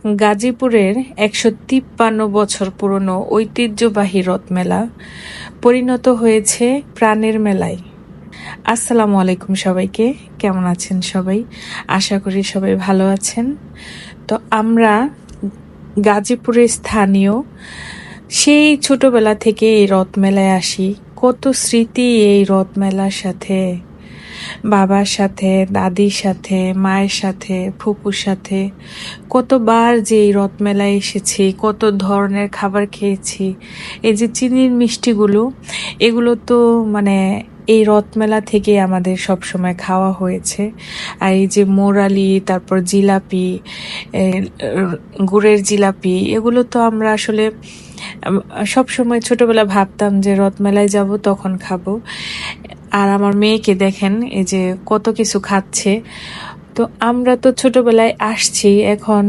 গাজীপুরের ১৫৩ বছর পুরনো ঐতিহ্যবাহী রথমেলা পরিণত হয়েছে প্রাণের মেলায়। আসসালামু আলাইকুম সবাইকে, কেমন আছেন সবাই? আশা করি সবাই ভালো আছেন। তো আমরা গাজীপুরের স্থানীয়, সেই ছোটবেলা থেকে এই রথমেলায় আসি। কত স্মৃতি এই রথমেলার সাথে, বাবার সাথে, দাদির সাথে, মায়ের সাথে, ফুপুর সাথে কতবার যে এই রথমেলায় এসেছি, কত ধরনের খাবার খেয়েছি। এই যে চিনির মিষ্টিগুলো, এগুলো তো মানে এই রথমেলা থেকে আমাদের সব সময় খাওয়া হয়েছে। আর এই যে মোরালি, তারপর জিলাপি, গুড়ের জিলাপি, এগুলো তো আমরা আসলে সব সময় ছোটবেলা ভাবতাম যে রথমেলায় যাব তখন খাবো। আর আমার মেয়েকে দেখেন, এই যে কত কিছু খাচ্ছে। তো আমরা তো ছোটবেলায় আসছি, এখন